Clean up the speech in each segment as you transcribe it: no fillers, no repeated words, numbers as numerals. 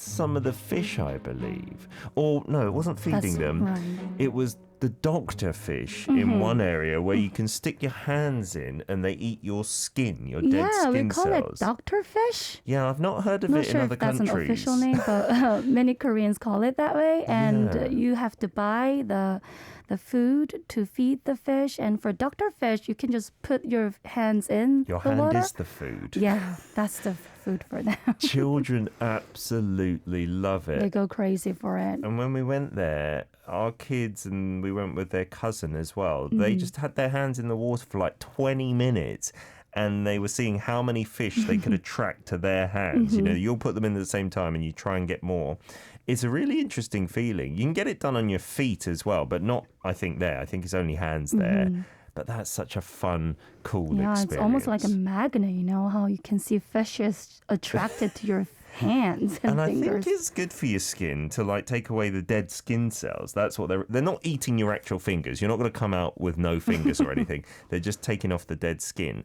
some of the fish, I believe. Or no, it wasn't feeding them. Right. It was the doctor fish in one area where you can stick your hands in and they eat your skin, your dead skin cells. Yeah, we call it doctor fish. Yeah, I've not heard of Not it sure in other if that's countries. an official name, but many Koreans call it that way. And you have to buy the food to feed the fish. And for doctor fish, you can just put your hands in Your the hand water. is the food. Yeah, that's the food for them. Children absolutely love it. They go crazy for it. And when we went there, our kids, and we went with their cousin as well, they just had their hands in the water for like 20 minutes. And they were seeing how many fish they could attract to their hands. You know, you'll put them in at the same time and you try and get more. It's a really interesting feeling. You can get it done on your feet as well, but not, I think, there. I think it's only hands there. But that's such a fun, cool experience. It's almost like a magnet, you know, how you can see fishes attracted to your hands and I fingers. think it's good for your skin to like take away the dead skin cells. That's what they're not eating your actual fingers. You're not going to come out with no fingers or anything. They're just taking off the dead skin.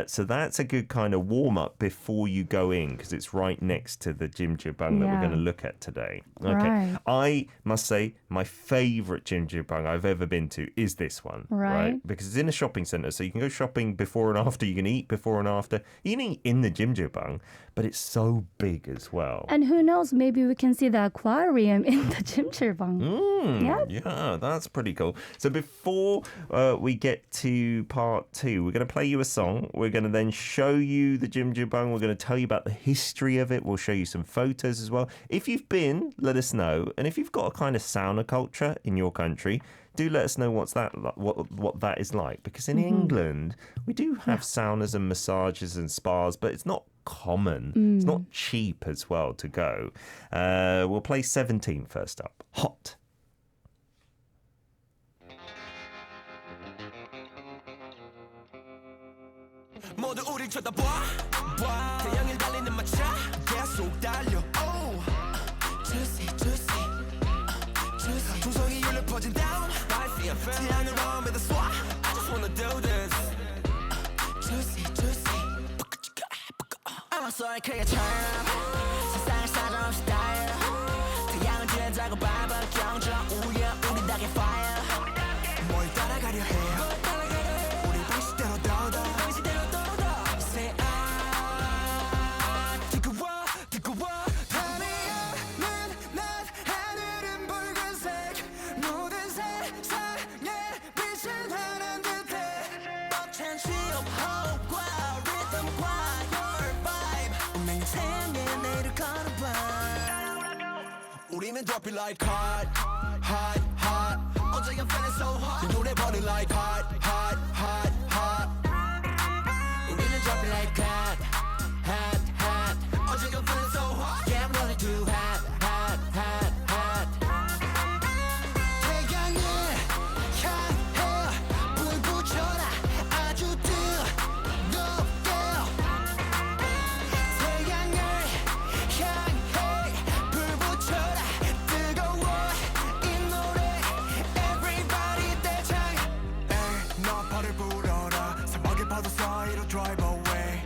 So that's a good kind of warm up before you go in because it's right next to the jjimjilbang that we're going to look at today. Okay. Right. I must say my favorite jjimjilbang I've ever been to is this one. Right. Because it's in a shopping center. So you can go shopping before and after. You can eat before and after. You can eat in the jjimjilbang, but it's so big as well. And who knows, maybe we can see the aquarium in the Jjimjilbang. Yeah, that's pretty cool. So before we get to part 2, we're going to play you a song. We're going to then show you the Jjimjilbang. We're going to tell you about the history of it. We'll show you some photos as well. If you've been, let us know. And if you've got a kind of sauna culture in your country, do let us know what that is like. Because in England, we do have saunas and massages and spas, but it's not common. It's not cheap as well to go. We'll play 17 first up. Hot. 모두 우릴 쳐다봐 태양을 달리는 마차 계속 달려 Juicy juicy juicy 조성이 울려 퍼진 down 태양을 마음에다 쏴 I just wanna do this Juicy juicy I'm so 크게처럼 세상을 사정없이 달려 태양을 지나자고 밟아 경주랑 우려 우리 닭의 fire 뭘 따라가려 해요 우리 방식대로 더더 Say 뜨거워 뜨거워 밤이야는 낮 하늘은 붉은색 모든 세상에 빛을 발한 듯해 벅찬 시험 호흡과 리듬과 your vibe 운명의 생에 내일을 걸어봐 우리는 drop it like hot hot hot 어제 I'm feeling so hot 이 노래 burning like hot hot hot hot 우리는 drop it like hot hot hot 어제 I'm feeling so hot yeah I'm running too hot hot hot hot 태양을 향해 불 붙여라 아주 뜨겁게 태양을 향해 불 붙여라 뜨거워 이 노래 Everybody 대창 너 발을 불어라 사막의 파도 사이로 drive away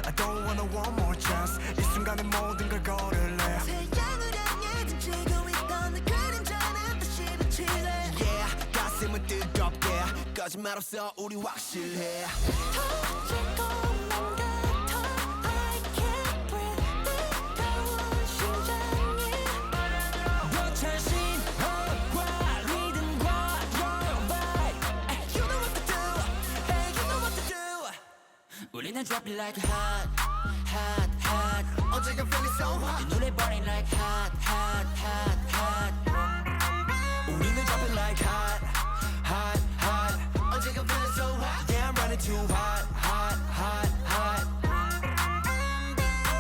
I don't wanna one more chance 이 순간에 모든 걸 걸을래 태양을 향해 던지고 있던 내 그림자는 다시 비치네 Yeah 가슴은 뜨겁게 거짓말 없어 우리 확실해 터지고 난 같아 I can't breathe 뜨거운 심장이 벅찬 신호과 리듬과 your vibe You know what to do Hey you know what to do 우리는 drop it like hot hot hot 어제가 feeling so hot 이 노래 burning like hot hot hot hot 우리는 drop it like hot hot hot 어제가 feeling so hot Yeah I'm running too hot hot hot hot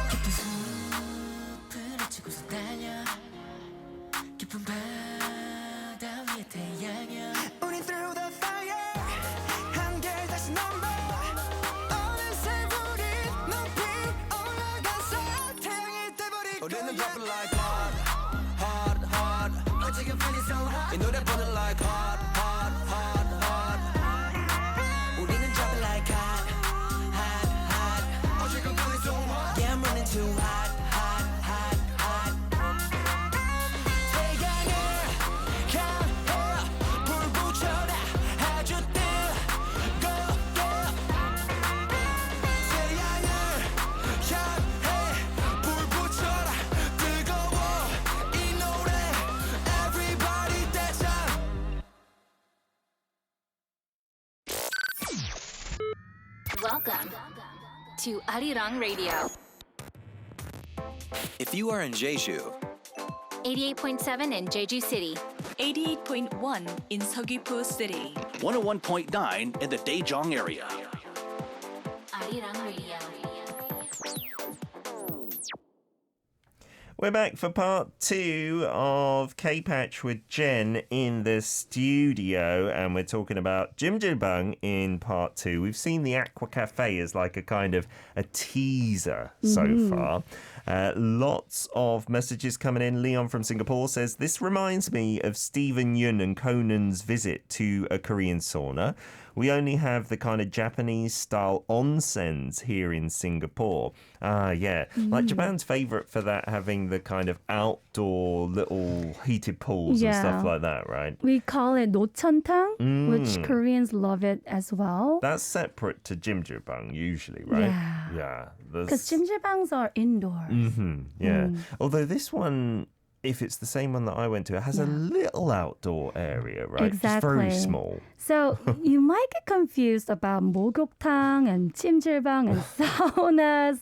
깊은 숲을 헤치고서 달려 깊은 바다 위에 태양여 우린 through the fire 한결 다시 넘어 어느새 우린 높이 올라가서 태양이 돼버릴 거야 우리는 drop it like hot hot hot 어제가 feeling so hot 이 노래 burning like hot hot hot hot 우리는 drop it like hot hot hot 어제가 feeling so hot Yeah I'm running too hot hot hot hot Welcome to Arirang Radio. If you are in Jeju, 88.7 in Jeju City. 88.1 in Seogwipo City. 101.9 in the Daejeong area. Arirang Radio. We're back for part 2 of K-Patch with Jen in the studio, and we're talking about Jjimjilbang in part 2. We've seen the Aqua Cafe as like a kind of a teaser so far. Lots of messages coming in. Leon from Singapore says, this reminds me of Stephen Yun and Conan's visit to a Korean sauna. We only have the kind of Japanese-style onsens here in Singapore. Yeah. Like Japan's favourite for that, having the kind of outdoor little heated pools and stuff like that, right? We call it 노천탕, which Koreans love it as well. That's separate to jjimjilbang usually, right? Yeah. Because jjimjilbangs are indoor. Although this one, if it's the same one that I went to, it has a little outdoor area, right? Exactly. It's very small. So you might get confused about 목욕탕 and jjimjilbang and saunas.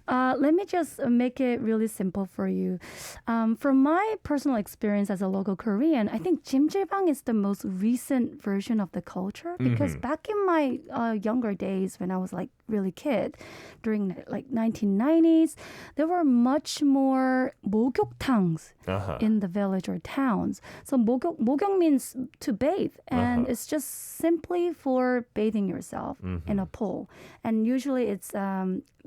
Let me just make it really simple for you. From my personal experience as a local Korean, I think Jjimjilbang is the most recent version of the culture because back in my younger days when I was like really kid, during like 1990s, there were much more 목욕탕s in the village or towns. So 목욕 means to bathe, and it's just simply for bathing yourself in a pool. And usually it's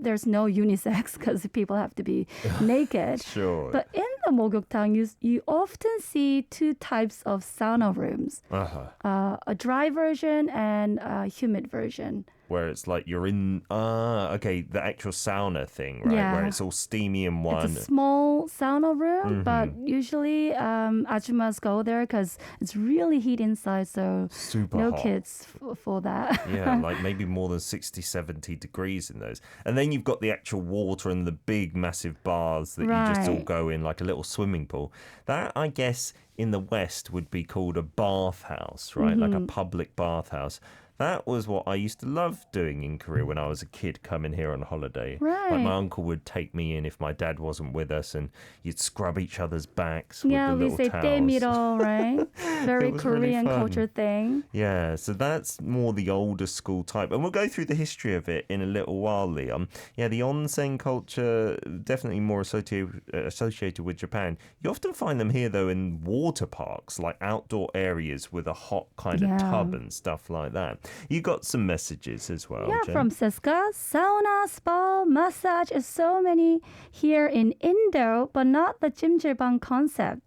there's no unisex because people have to be naked. Sure. But in the 목욕탕, you often see two types of sauna rooms. A dry version and a humid version. Where it's like you're in, the actual sauna thing, right? Yeah. Where it's all steamy in one. It's a small sauna room, but usually ajumas go there because it's really heat inside, so Super no hot. kids for that. Yeah, like maybe more than 60, 70 degrees in those. And then you've got the actual water and the big, massive baths that you just all Right. go in, like a little swimming pool. That, I guess, in the West would be called a bathhouse, right? Like a public bathhouse. That was what I used to love doing in Korea when I was a kid coming here on holiday. Like Right. my uncle would take me in if my dad wasn't with us, and you'd scrub each other's backs with Yeah, the we little say towels. 때밀어, right? Very It was really Korean fun. culture thing. Yeah, so that's more the older school type. And we'll go through the history of it in a little while, Liam. Yeah, the onsen culture, definitely more associated with Japan. You often find them here, though, in water parks, like outdoor areas with a hot kind of tub and stuff like that. You got some messages as well, Yeah, Jen. from Siska, sauna, spa, massage, so many here in Indo, but not the Jjimjilbang concept.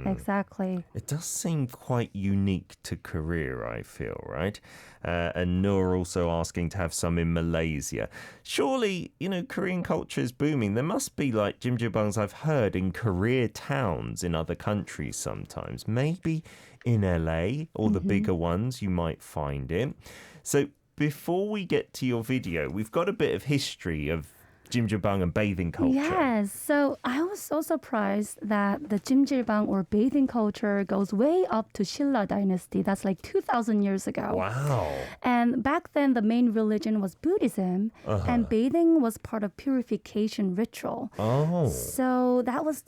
Exactly. It does seem quite unique to Korea, I feel, right? And Noor also asking to have some in Malaysia. Surely, Korean culture is booming. There must be like jjimjilbangs I've heard in Korea towns in other countries sometimes. Maybe in LA or the bigger ones, you might find it. So before we get to your video, we've got a bit of history of Jjimjilbang and bathing culture. Yes, so I was so surprised that the Jjimjilbang or bathing culture goes way up to Silla dynasty. That's like 2,000 years ago. Wow. And back then, the main religion was Buddhism, and bathing was part of purification ritual. Oh. So that was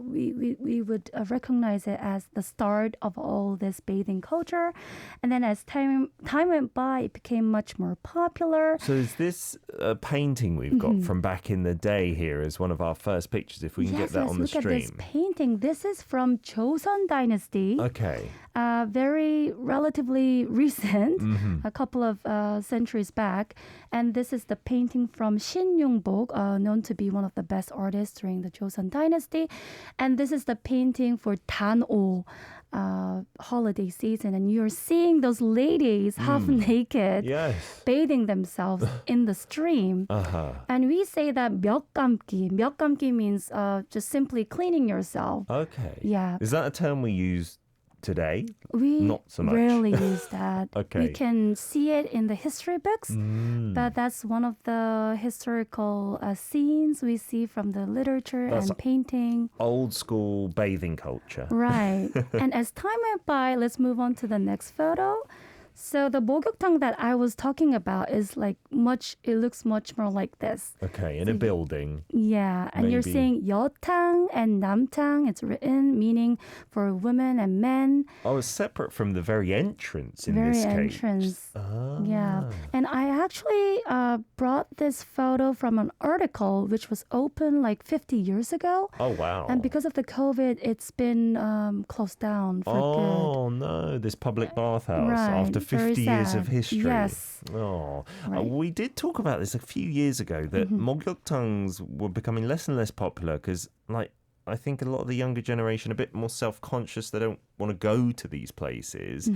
we would recognize it as the start of all this bathing culture. And then as time went by, it became much more popular. So is this a painting we've got from back in the day here as one of our first pictures, if we can get that on the look at this stream? painting. This is from Joseon Dynasty. Okay. Very relatively recent, a couple of centuries back. And this is the painting from Shin Yong-bok, known to be one of the best artists during the Joseon Dynasty. And this is the painting for Dan-o, holiday season. And you're seeing those ladies half naked, Yes. bathing themselves in the stream. And we say that 몇 감기. 몇 감기 means just simply cleaning yourself. Okay. Yeah. Is that a term we use today? We Not so much. rarely use that. Okay. You can see it in the history books, but that's one of the historical scenes we see from the literature That's and painting. Old school bathing culture. Right. And as time went by, let's move on to the next photo. So the 목욕탕 that I was talking about is like it looks much more like this. Okay, in a building. Yeah, and you're Maybe. seeing 여탕 and 남탕. It's written meaning for women and men. Oh, it's separate from the very entrance in Very this case. entrance. Ah. Yeah, and I actually brought this photo from an article which was open like 50 years ago. Oh, wow. And because of the COVID, it's been closed down for good. Oh, no, this public bathhouse Right, after very 50 years of sad. history. Yes. Oh, Right. we did talk about this a few years ago that 목욕탕s were becoming less and less popular because, like, I think a lot of the younger generation are a bit more self-conscious. They don't want to go to these places.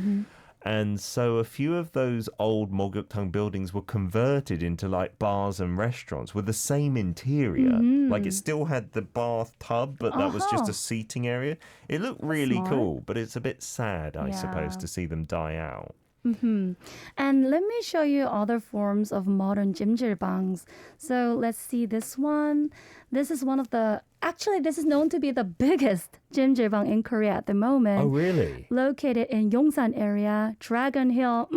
And so a few of those old 목욕탕 buildings were converted into like bars and restaurants with the same interior. Like it still had the bathtub, but that was just a seating area. It looked really Smart. cool, but it's a bit sad, I suppose, Yeah. to see them die out. And let me show you other forms of modern jjimjilbangs. So let's see this one. This is one of the, actually this is known to be the biggest jjimjilbang in Korea at the moment. Oh, really? Located in Yongsan area, Dragon Hill.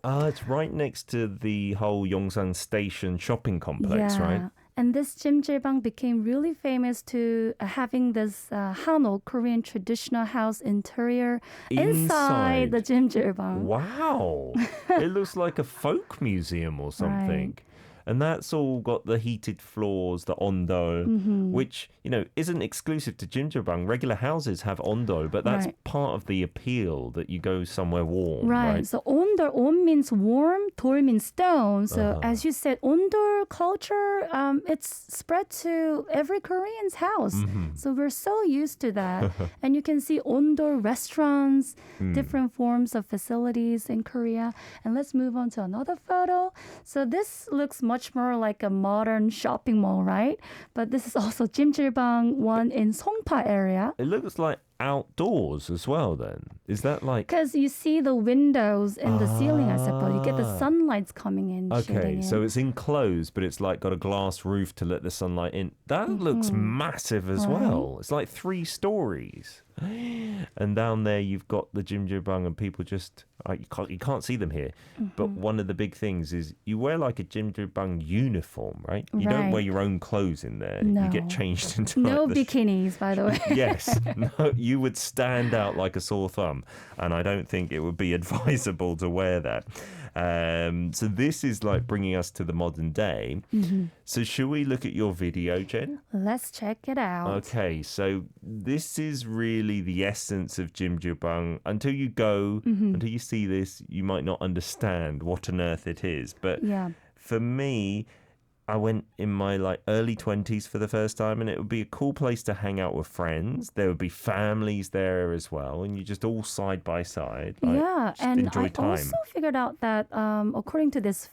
It's right next to the whole Yongsan Station shopping complex, right? And this jjimjilbang became really famous to having this Hanok Korean traditional house interior inside the jjimjilbang. Wow. It looks like a folk museum or something. Right. And that's all got the heated floors, the ondol, which, you know, isn't exclusive to Jjimjilbang. Regular houses have ondol, but that's Right. part of the appeal that you go somewhere warm, Right. right? So ondol, on means warm, dol means stone. So as you said, ondol culture, it's spread to every Korean's house. So we're so used to that. And you can see ondol restaurants, different forms of facilities in Korea. And let's move on to another photo. So this looks much more like a modern shopping mall, right? But this is also Jjimjilbang one in Songpa area. It looks like outdoors as well then. Is that like... Because you see the windows in the ceiling, I suppose. You get the sunlights coming in. Okay, shooting so in. it's enclosed, but it's like got a glass roof to let the sunlight in. That looks massive as well. It's like 3 stories. And down there you've got the Jjimjilbang and people just... you can't see them here. But one of the big things is you wear like a Jjimjilbang uniform, right? You don't Right. wear your own clothes in there. No. You get changed into No like the bikinis, by the way. Yes, no, you would stand out like a sore thumb, and I don't think it would be advisable to wear that. So this is like bringing us to the modern day. So should we look at your video, Jen? Let's check it out. Okay, so this is really the essence of Jjimjilbang. Until you go, until you see this, you might not understand what on earth it is. But Yeah. for me, I went in my like early 20s for the first time, and it would be a cool place to hang out with friends. There would be families there as well, and you just all side by side. Like, Yeah, just and enjoy I time. also figured out that according to this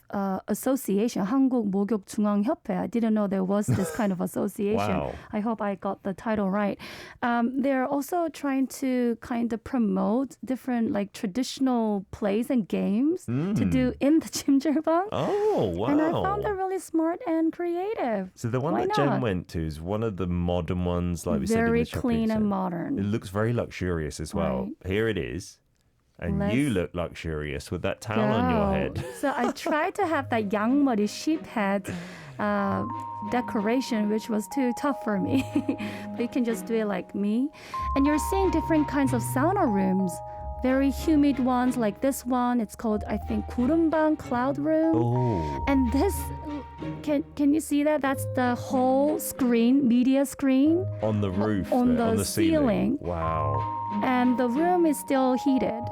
association, 한국 목욕중앙협회, I didn't know there was this kind of association. Wow. I hope I got the title right. They're also trying to kind of promote different like traditional plays and games to do in the Jjimjilbang. Oh, wow. And I found it really smart and creative. So the one Why that Jen not? went to is one of the modern ones, like we said in Very the shopping clean and centre. modern. It looks very luxurious as well. Right. Here it is. And Let's you look luxurious with that towel on your go. head. So I tried to have that 양머리 sheep head decoration, which was too tough for me. But you can just do it like me. And you're seeing different kinds of sauna rooms. Very humid ones like this one. It's called, I think, 구름방 cloud room. Oh. And this, can you see that? That's the whole screen, media screen. On the roof, on there, on the the ceiling. ceiling. Wow. And the room is still heated.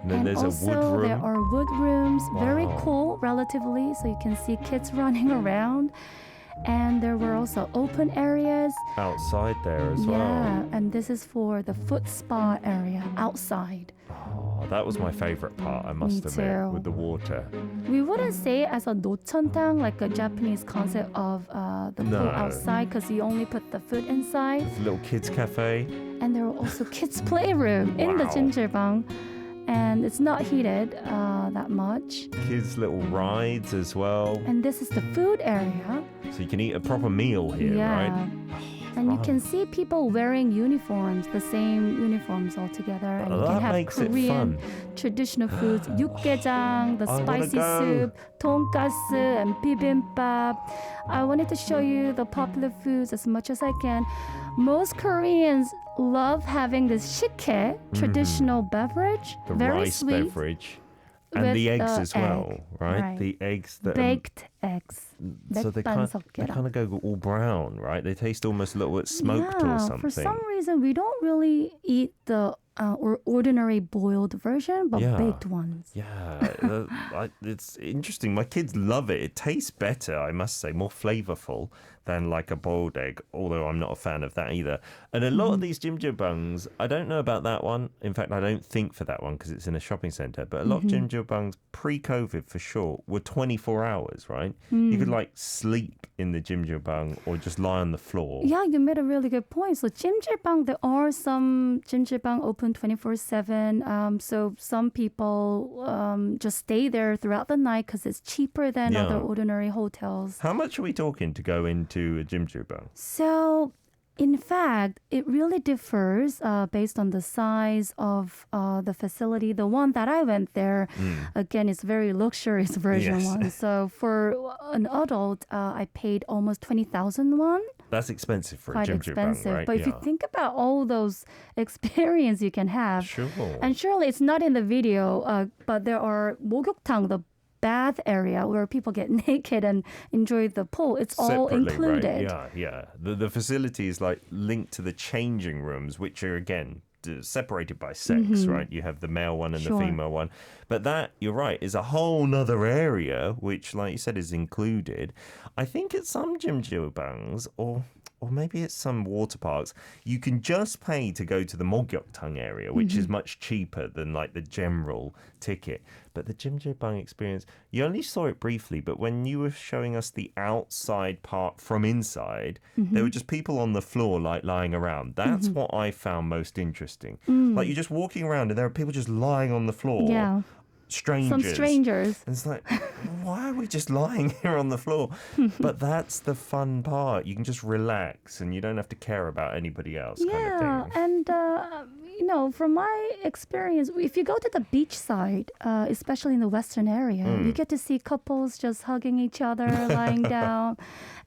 And then And there's also, a wood room. there are wood rooms, very Wow. cool relatively, so you can see kids running around. And there were also open areas. outside there as Yeah, well. and this is for the foot spa area outside. Oh, that was my favorite part, I must Me admit, too. with the water. We wouldn't say it as a 노천탕, like a Japanese concept of the pool No. outside, because you only put the foot inside. There's a little kids cafe. And there were also kids' playroom in the Wow. Jjimjilbang. And it's not heated that much. Kids' little rides as well. And this is the food area. So you can eat a proper meal here, Yeah. right? And you can see people wearing uniforms, the same uniforms all together. And you That can have makes it Korean fun. traditional foods, 육개장, the I wanna spicy go. soup, 돈가스, and bibimbap. I wanted to show you the popular foods as much as I can. Most Koreans love having this shike, traditional beverage, The very rice sweet, beverage. And with, the eggs as well, egg, right? right. The eggs that baked eggs. so they 맥반석계란. kind of go all brown, right? They taste almost a little bit smoked or something. For some reason, we don't really eat the or ordinary boiled version, but Yeah. baked ones. Yeah, it's interesting. My kids love it. It tastes better, I must say, more flavorful than like a boiled egg, although I'm not a fan of that either. And a lot of these jjimjilbangs, I don't know about that one. In fact, I don't think for that one because it's in a shopping centre. But a lot of jjimjilbangs pre-COVID for sure were 24 hours, right? You could like sleep in the jjimjilbang or just lie on the floor. Yeah, you made a really good point. So Jjimjilbang, there are some Jjimjilbang open 24/7. So some people just stay there throughout the night because it's cheaper than Yeah. other ordinary hotels. How much are we talking to go into a jjimjilbang? So, in fact, it really differs based on the size of the facility. The one that I went there, again, is very luxurious version Yes. one. So for an adult, I paid almost 20,000 won. That's expensive for Quite a jjimjilbang, expensive. right? But if you think about all those experience you can have, Sure. and surely it's not in the video, but there are 목욕탕, the bath area where people get naked and enjoy the pool. It's all Separately, included. right? Yeah. The facility is like linked to the changing rooms, which are again separated by sex, right? You have the male one and Sure. the female one. But that, you're right, is a whole nother area, which, like you said, is included. I think at some jjimjilbangs or maybe it's some water parks, you can just pay to go to the 목욕탕 area, which is much cheaper than like the general ticket. But the Jjimjilbang experience, you only saw it briefly, but when you were showing us the outside part from inside, there were just people on the floor like lying around. That's what I found most interesting. Like you're just walking around and there are people just lying on the floor. Yeah. Strangers. Some strangers. And it's like, why are we just lying here on the floor? But that's the fun part. You can just relax and you don't have to care about anybody else kind of thing. And from my experience, if you go to the beach side, especially in the western area, you get to see couples just hugging each other, lying down.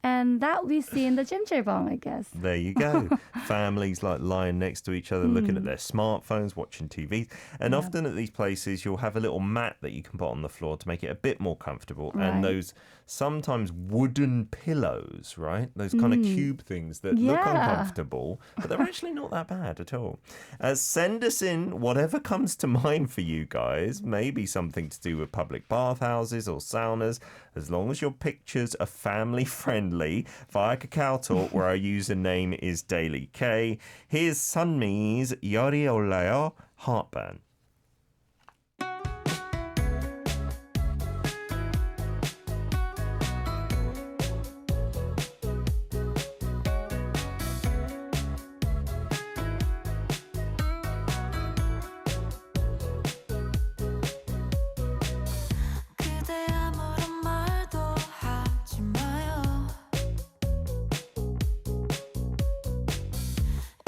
And that we see in the Jjimjilbang, I guess. There you go. Families like lying next to each other, looking at their smartphones, watching TV. And often at these places, you'll have a little mat that you can put on the floor to make it a bit more comfortable. Right. And those sometimes wooden pillows, right? Those kind of cube things that look uncomfortable, but they're actually not that bad at all. Send us in whatever comes to mind for you guys. Maybe something to do with public bathhouses or saunas, as long as your pictures are family friendly, via Kakao Talk, where our username is Daily K. Here's Sunmi's Yori Oleo Heartburn. 그대 아무런 말도 하지 마요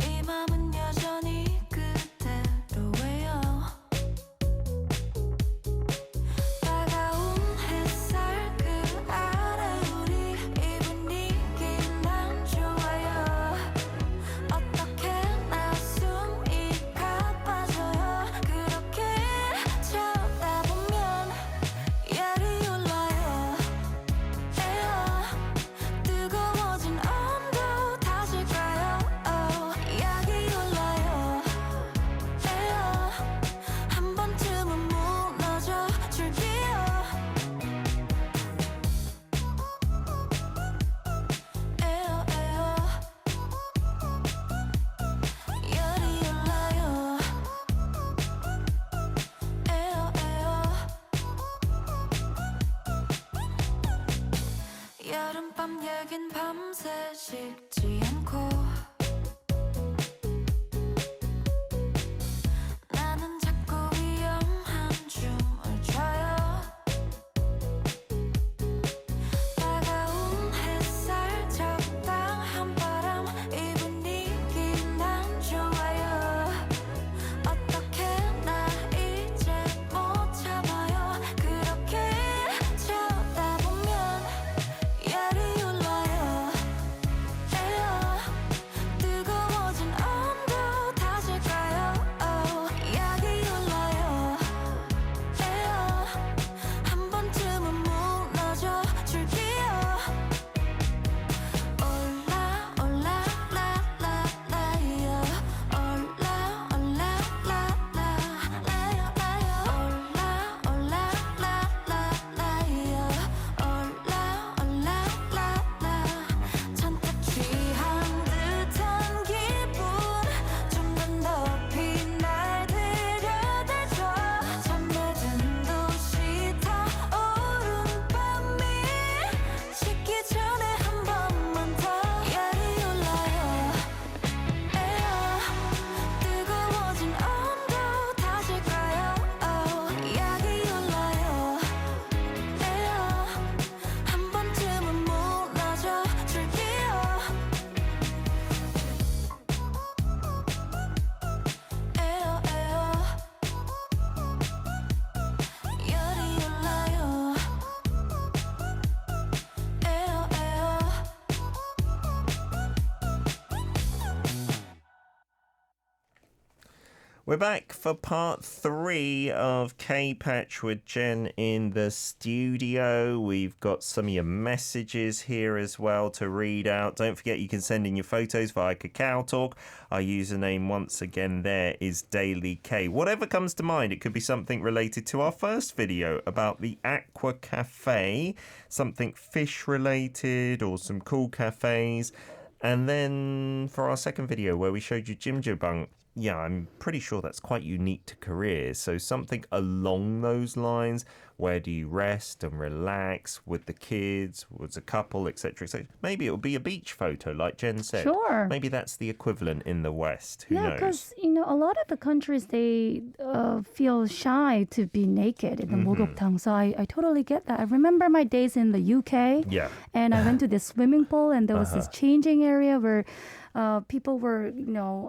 이 맘은 여전히 그대로예요 We're back for part 3 of K-Patch with Jen in the studio. We've got some of your messages here as well to read out. Don't forget you can send in your photos via Kakao Talk. Our username once again there is Daily K. Whatever comes to mind, it could be something related to our first video about the Aqua Cafe, something fish related or some cool cafes. And then for our second video where we showed you Jjimjilbang, yeah, I'm pretty sure that's quite unique to Korea. So something along those lines. Where do you rest and relax with the kids, with a couple, etc., etc. Maybe it will be a beach photo, like Jen said. Sure. Maybe that's the equivalent in the West. Who knows? Because, a lot of the countries, they feel shy to be naked in the 목욕탕. So I totally get that. I remember my days in the UK. Yeah. And I went to this swimming pool, and there was this changing area where people were,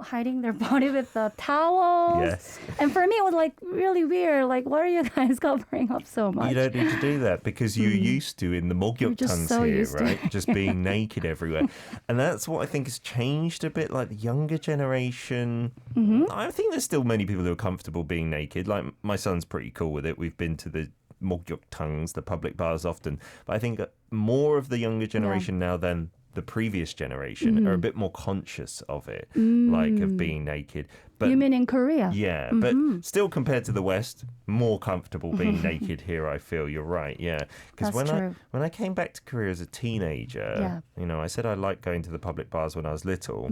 hiding their body with the towels. Yes. And for me, it was like really weird. Like, what are you guys covering up so much? You don't need to do that because you're used to in the 목욕탕s so here, used to right? Just being naked everywhere. And that's what I think has changed a bit, like the younger generation. I think there's still many people who are comfortable being naked. Like my son's pretty cool with it. We've been to the 목욕탕s, the public baths often. But I think more of the younger generation now than the previous generation are a bit more conscious of it, like of being naked. But you mean in Korea? yeah, but still compared to the West, more comfortable being naked here, I feel. You're right, yeah. Because That's true. when I came back to Korea as a teenager, I said I liked going to the public bars when I was little.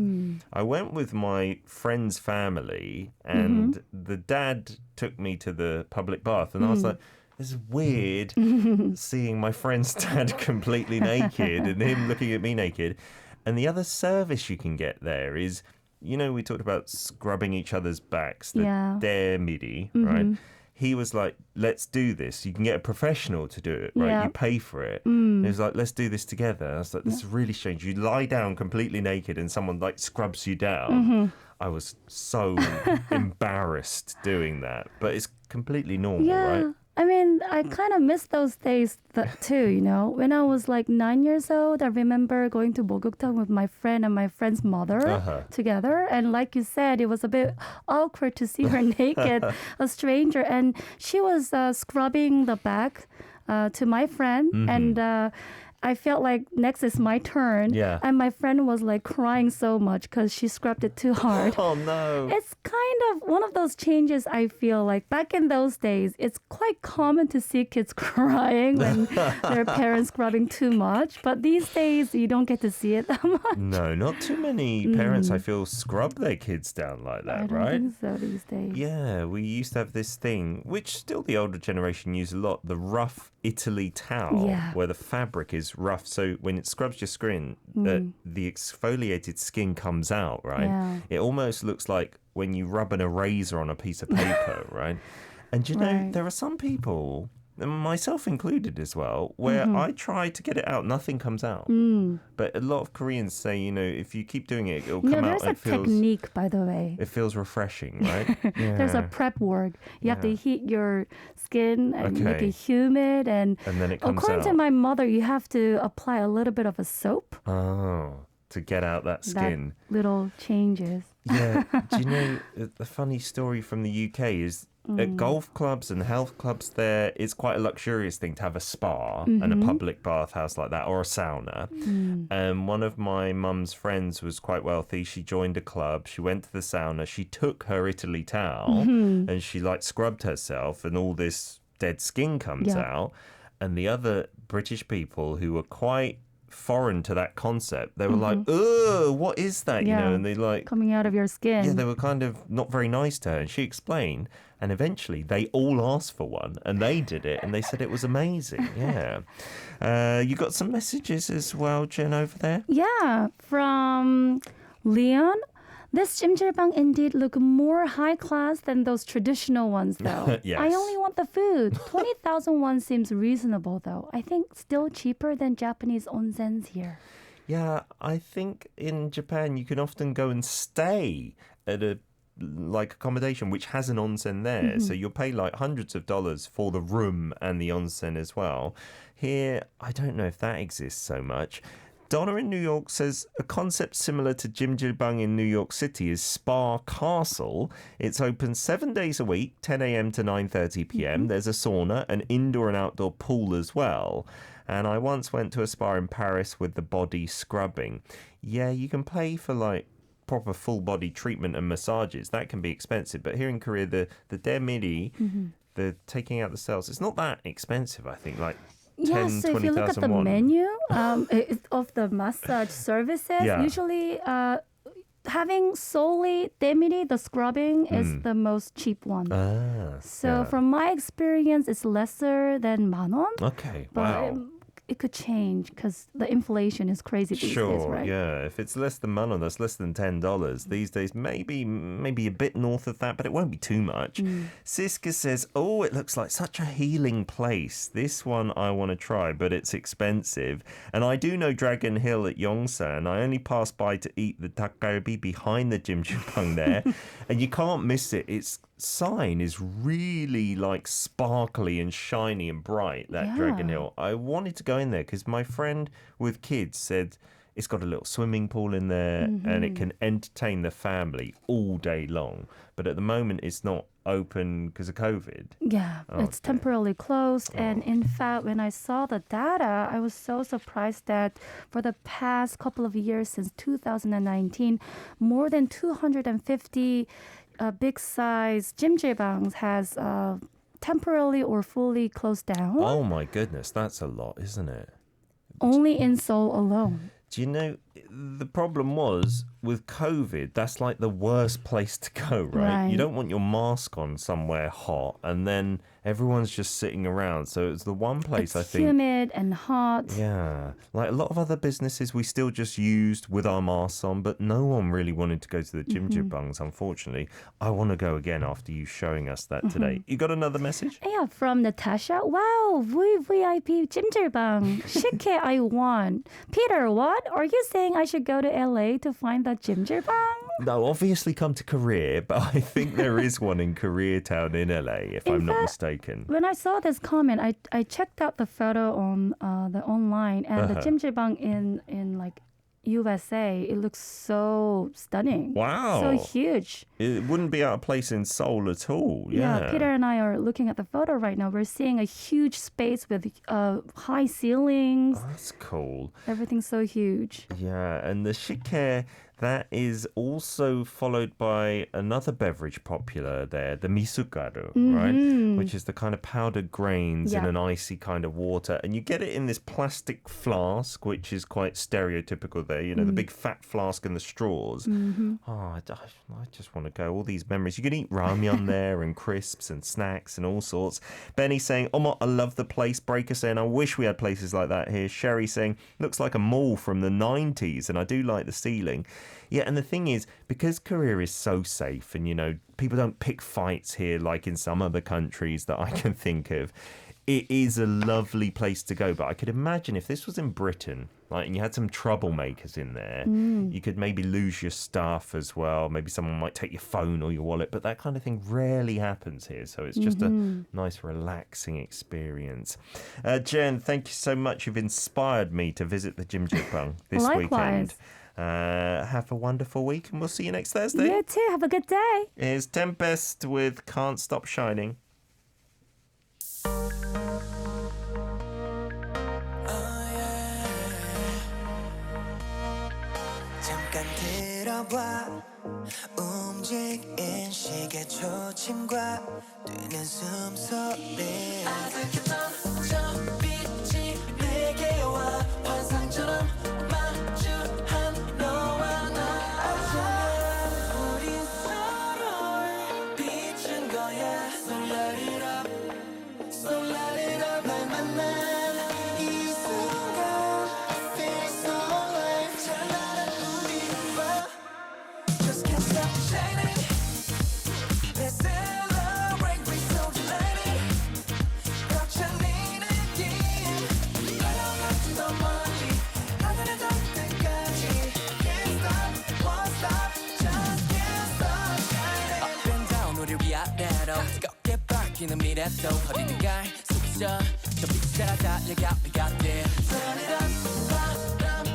I went with my friend's family and the dad took me to the public bath and I was like, it's weird seeing my friend's dad completely naked and him looking at me naked. And the other service you can get there is, we talked about scrubbing each other's backs, the derived, right? He was like, let's do this. You can get a professional to do it, right? Yeah. You pay for it. He was like, let's do this together. I was like, this is really strange. You lie down completely naked and someone like scrubs you down. I was so embarrassed doing that. But it's completely normal, right? I mean, I kind of miss those days too, When I was like 9 years old, I remember going to 목욕탕 with my friend and my friend's mother together. And like you said, it was a bit awkward to see her naked, a stranger. And she was scrubbing the back to my friend. And I felt like next is my turn. Yeah. And my friend was like crying so much because she scrubbed it too hard. Oh, no. It's kind of one of those changes I feel like back in those days, it's quite common to see kids crying when their parents scrubbing too much. But these days, you don't get to see it that much. No, not too many parents, I feel, scrub their kids down like that, I don't right? think so these days. Yeah, we used to have this thing, which still the older generation use a lot, the rough Italy towel, where the fabric is rough. So when it scrubs your skin, the exfoliated skin comes out, right? Yeah. It almost looks like when you rub an eraser on a piece of paper, right? And know, there are some people, and myself included as well, where I try to get it out, nothing comes out. But a lot of Koreans say, if you keep doing it, it'll come out. There's a technique, by the way. It feels refreshing, right? Yeah. There's a prep work. You have to heat your skin and make it humid. And then it comes according out. to my mother, you have to apply a little bit of a soap. Oh, to get out that skin. That little changes. Yeah. Do you know, the funny story from the UK is at golf clubs and health clubs there, it's quite a luxurious thing to have a spa and a public bathhouse like that, or a sauna. And one of my mum's friends was quite wealthy. She joined a club. She went to the sauna. She took her Italy towel and she scrubbed herself and all this dead skin comes out. And the other British people who were quite foreign to that concept, they were like, ugh, what is that? And they coming out of your skin. Yeah, they were kind of not very nice to her. And she explained, and eventually they all asked for one and they did it and they said it was amazing. Yeah. You got some messages as well, Jen, over there? Yeah, from Leon. This jjimjilbang indeed look more high class than those traditional ones, though. Yes. I only want the food. 20,000 won seems reasonable, though. I think still cheaper than Japanese onsens here. Yeah, I think in Japan you can often go and stay at a accommodation which has an onsen there. So you'll pay hundreds of dollars for the room and the onsen as well. Here, I don't know if that exists so much. Donna in New York says a concept similar to Jjimjilbang in New York City is Spa Castle. It's open 7 days a week, 10 a.m. to 9:30 p.m. There's a sauna, an indoor and outdoor pool as well. And I once went to a spa in Paris with the body scrubbing. Yeah, you can pay for like proper full body treatment and massages. That can be expensive. But here in Korea, the dermiri, the taking out the cells, it's not that expensive, I think. Like 10, so if you look at the 20,000 won. menu of the massage services, Yeah. usually having solely demiri, the scrubbing, is the most cheap one. So yeah. from my experience, it's lesser than 10,000won. Okay, But wow. it could change because the inflation is crazy these days, Sure, right? yeah. If it's less than $1, that's less than $10. These days, maybe a bit north of that, but it won't be too much. Siska says, oh, it looks like such a healing place. This one I want to try, but it's expensive. And I do know Dragon Hill at Yongsan. I only passed by to eat the dakgalbi behind the jjimjilbang there. And you can't miss it. Its sign is really like sparkly and shiny and bright, that Dragon Hill. I wanted to go in there because my friend with kids said it's got a little swimming pool in there and it can entertain the family all day long. But at the moment, it's not open because of COVID. Yeah, it's temporarily closed. And in fact, when I saw the data, I was so surprised that for the past couple of years, since 2019, more than 250 big size jjimjilbangs has temporarily or fully closed down. Oh my goodness, that's a lot, isn't it? Only in Seoul alone. Do you know, the problem was with COVID, that's like the worst place to go, right? You Right. don't want your mask on somewhere hot and then everyone's just sitting around. So it's the one place I It's think. humid and hot. Yeah, like a lot of other businesses we still just used with our masks on, but no one really wanted to go to the Jjimjilbangs, unfortunately. I want to go again after you showing us that today. You got another message? Yeah, from Natasha. Wow, VVIP Jjimjilbang. Shike, I won. Peter, what? Are you saying I should go to LA to find that Jjimjilbang? No, obviously come to Korea, but I think there is one in Koreatown in LA, if I'm not mistaken. When I saw this comment, I checked out the photo on the online, and the Jjimjilbang in like USA, it looks so stunning. Wow. So huge. It wouldn't be out of place in Seoul at all. Yeah. Peter and I are looking at the photo right now. We're seeing a huge space with high ceilings. That's cool. Everything's so huge. Yeah, and the shike, that is also followed by another beverage popular there, the misugaru, right? Which is the kind of powdered grains in Yeah. an icy kind of water. And you get it in this plastic flask, which is quite stereotypical there, you know, the big fat flask and the straws. Oh, I just want to go. All these memories. You can eat ramyeon there and crisps and snacks and all sorts. Benny saying, I love the place. Breaker saying, I wish we had places like that here. Sherry saying, looks like a mall from the 90s and I do like the ceiling. Yeah, and the thing is, because Korea is so safe and, you know, people don't pick fights here like in some other countries that I can think of, it is a lovely place to go. But I could imagine if this was in Britain, like, and you had some troublemakers in there, you could maybe lose your stuff as well. Maybe someone might take your phone or your wallet, but that kind of thing rarely happens here. So it's just a nice, relaxing experience. Jen, thank you so much. You've inspired me to visit the Jjimjilbang this weekend. Likewise. Have a wonderful week, and we'll see you next Thursday. You too. Have a good day. Here's Tempest with Can't Stop Shining. 잠깐 들어봐 움직인 시계 초침과 뛰는 숨소리 아득했던 저 빛이 내게 와 환상처럼 마주한 너와 나 어쩌면 우린 서로를 비춘 거야 So light it up So light it up 날 만난 이 순간 Feel so alive 찬란한 우리와 Just can't stop shining Let's celebrate we're so delighted 벅찬 이 느낌 날아가지도 멀리 하늘에 닿을 때까지 Can't stop, won't stop Just can't stop shining Up and down 우릴 위아래로 뜨겁게 밝히는 미래도 어디든가 속에서 저 빛을 달려가 We got this Turn it up 바람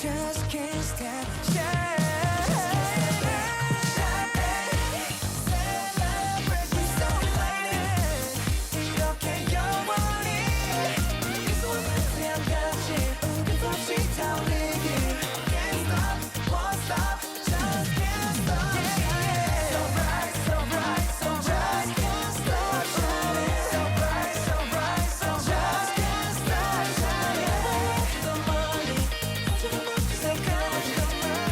just can't stop shining. Celebration so lighted. 이렇게 영원히 이 소원은 태양같이 끝없이 타오르길. Can't stop, won't stop, just can't stop shining. So bright, so bright, so bright, can't stop shining. So bright, so bright, so bright, just can't stop shining. 더 멀리 퍼져가 멈춘 색깔.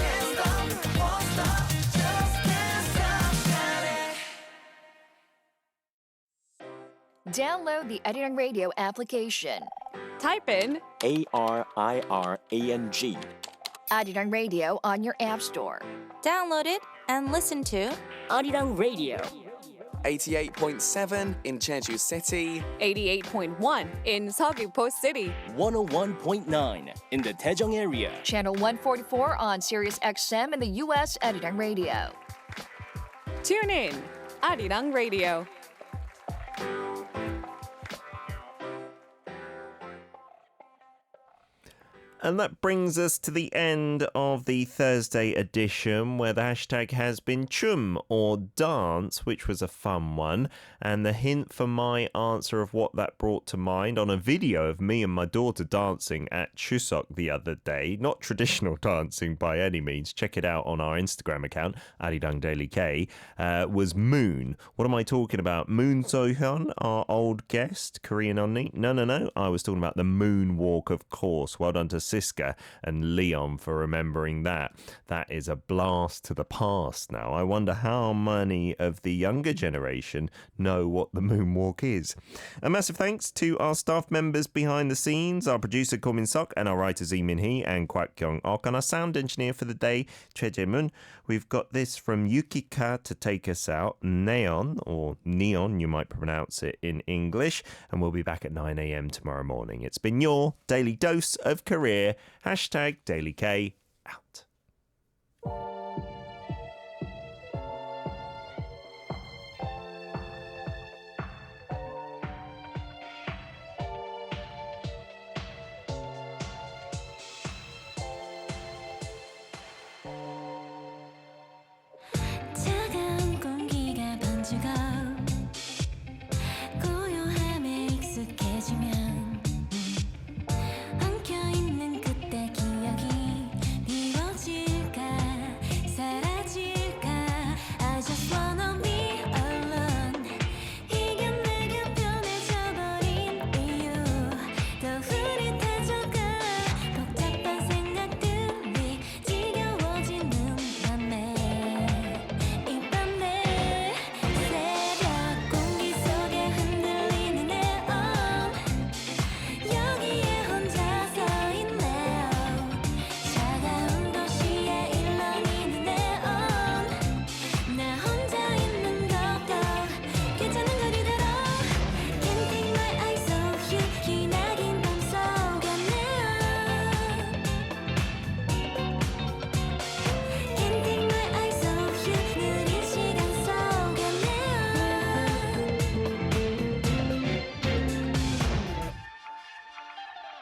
Can't stop, won't stop, just can't stop shining. Download the Arirang Radio application. Type in ARIRANG. Arirang Radio on your app store. Download it and listen to Arirang Radio. 88.7 in Jeju City. 88.1 in Seogwipo City. 101.9 in the Daejeong area. Channel 144 on Sirius XM in the U.S. Arirang Radio. Tune in. Arirang Radio. And that brings us to the end of the Thursday edition, where the hashtag has been chum, or dance, which was a fun one. And the hint for my answer of what that brought to mind on a video of me and my daughter dancing at Chuseok the other day. Not traditional dancing by any means. Check it out on our Instagram account, Arirang Daily K. Was moon. What am I talking about? Moon So-hyun, our old guest, Korean Onni? No. I was talking about the moonwalk, of course. Well done to Siska and Leon for remembering that. That is a blast to the past now. I wonder how many of the younger generation know what the moonwalk is. A massive thanks to our staff members behind the scenes, our producer Ko Min-sok and our writers Lee Min-hee and Kwak Kyung-ok, and our sound engineer for the day, Choi Jae-moon. We've got this from Yukika to take us out, Neon, or Neon, you might pronounce it in English, and we'll be back at 9 a.m. tomorrow morning. It's been your daily dose of career. Hashtag Daily K